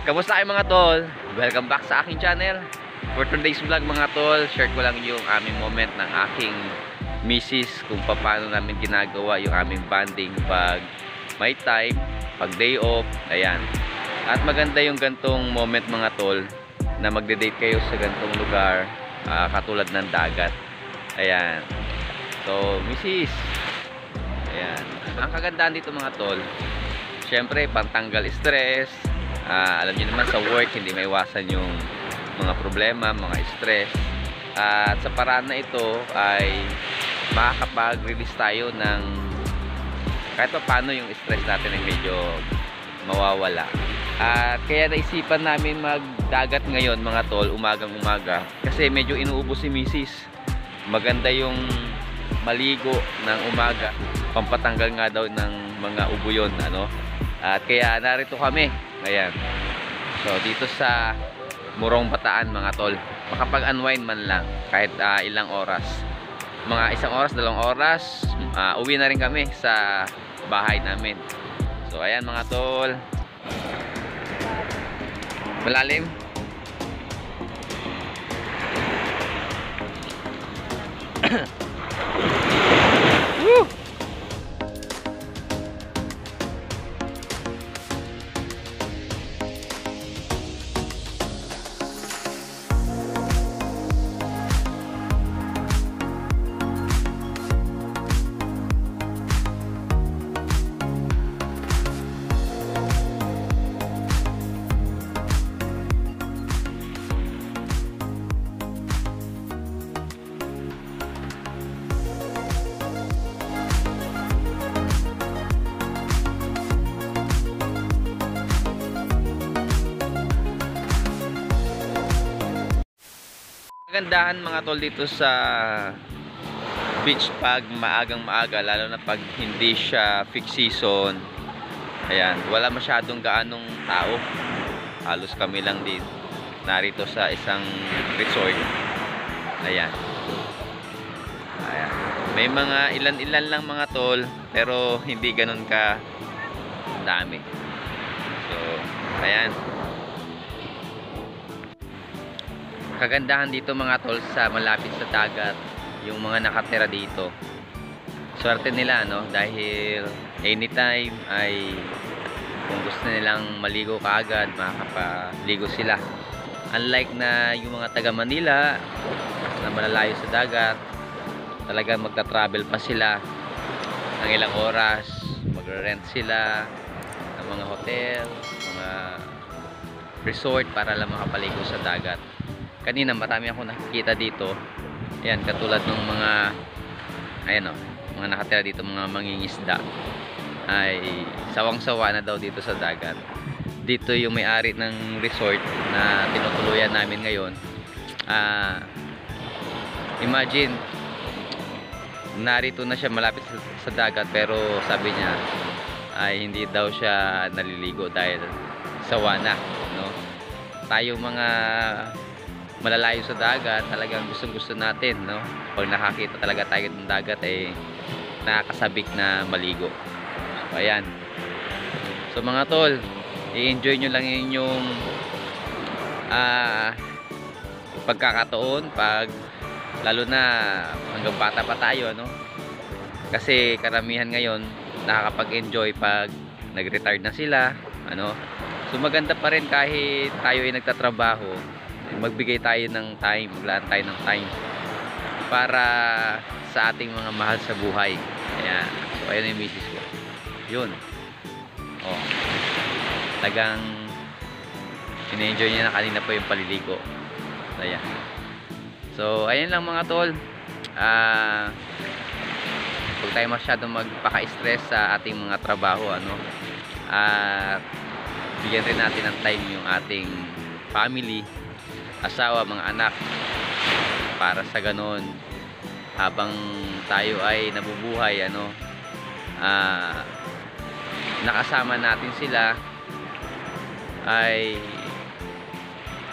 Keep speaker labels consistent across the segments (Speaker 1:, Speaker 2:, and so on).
Speaker 1: Kamusta kayo mga tol? Welcome back sa aking channel. For today's vlog mga tol, share ko lang yung aming moment ng aking misis kung paano namin ginagawa yung aming bonding pag may time, pag day off, ayan. At maganda yung gantong moment mga tol na magde-date kayo sa gantong lugar, katulad ng dagat. Ayan. So, misis, ayan. Ang kagandahan dito mga tol, syempre pantanggal stress. Alam niyo naman sa work hindi maiwasan yung mga problema, mga stress. At sa paraan na ito ay makakapag-release tayo ng kahit pa paano yung stress natin ay medyo mawawala. At kaya naisipan namin magdagat ngayon mga tol, umagang-umaga, kasi medyo inuubos si misis. Maganda yung maligo ng umaga, pampatanggal nga daw ng mga ubo yun, ano. At kaya narito kami. Ayan. So dito sa Morong Bataan mga tol, makapag-unwind man lang kahit ilang oras. Mga 1 oras, 2 oras, uwi na rin kami sa bahay namin. So ayan mga tol. Malalim. Woo! Kagandahan mga tol dito sa beach pag maagang maaga, lalo na pag hindi siya fixed season, ayan, wala masyadong gaanong tao. Halos kami lang din narito sa isang resort. Ayan, ayan. May mga ilan-ilan lang mga tol, pero hindi ganun ka dami. So ayan, kagandahan dito mga tol sa malapit sa dagat, yung mga nakatira dito, swerte nila, no? Dahil anytime ay kung gusto nilang maligo kaagad, makakapaligo sila. Unlike na yung mga taga Manila na malalayo sa dagat, talagang magta-travel pa sila ng ilang oras, magre-rent sila ng mga hotel, mga resort para lang makapaligo sa dagat. Kanina marami ako nakikita dito. Ayan, katulad ng mga ayan o, mga nakatira dito, mga mangingisda, ay sawang-sawa na daw dito sa dagat. Dito yung may-ari ng resort na tinutuluyan namin ngayon. Imagine, narito na siya malapit sa dagat, pero sabi niya ay hindi daw siya naliligo dahil sawa na, no? Tayo mga malalayo sa dagat, talagang gustong-gusto natin, no? Pag nakakita talaga tayo ng dagat, eh nakakasabik na maligo. So ayan. So mga tol, i-enjoy nyo lang yung pagkakataon, pag lalo na hanggang bata pa tayo, no? Kasi karamihan ngayon nakakapag-enjoy pag nag-retire na sila, ano? So maganda pa rin kahit tayo ay nagtatrabaho, magbigay tayo ng time, maglaan tayo ng time para sa ating mga mahal sa buhay. Ayan. So ayan yung misis ko. Yun. Oh. Tagang in-enjoy niya na kanina pa yung paliligo. So ayan. So ayan lang mga tol. Huwag tayo masyadong magpaka-stress sa ating mga trabaho, ano. Bigyan rin natin ng time yung ating family, asawa, mga anak, para sa ganon habang tayo ay nabubuhay, ano, nakasama natin sila, ay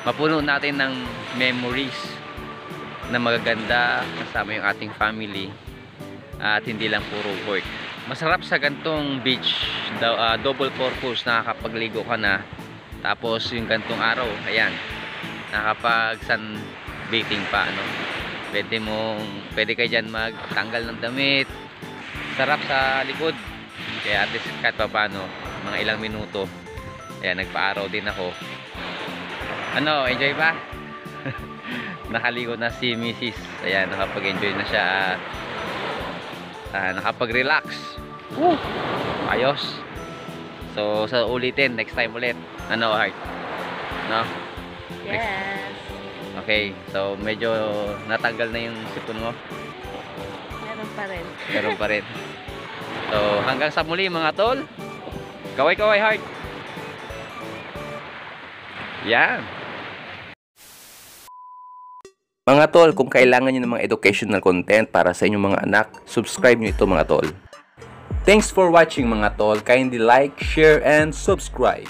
Speaker 1: mapuno natin ng memories na magaganda kasama yung ating family, at hindi lang puro work. Masarap sa gantong beach, double purpose, nakakapagligo ka na, Tapos yung gantong araw, ayan, nakapag sunbathing pa, ano. Pwede kayo dyan magtanggal ng damit. Sarap sa likod. Kaya at least kahit pa paano, mga ilang minuto. Ayan, nagpa-araw din ako. Ano, enjoy ba? Nakaligo na si Mrs. Ayan, nakapag-enjoy na siya. Nakapag-relax. Ayos. So, sa ulitin, next time ulit. Ano, Heart? No?
Speaker 2: Yes.
Speaker 1: Okay, so medyo natanggal na yung sipon mo.
Speaker 2: Meron pa rin.
Speaker 1: Meron pa rin. So, hanggang sa muli mga tol. Kaway-kaway, Heart. Yan. Mga tol, kung kailangan nyo ng mga educational content para sa inyong mga anak, subscribe nyo ito mga tol. Thanks for watching mga tol. Kindly like, share, and subscribe.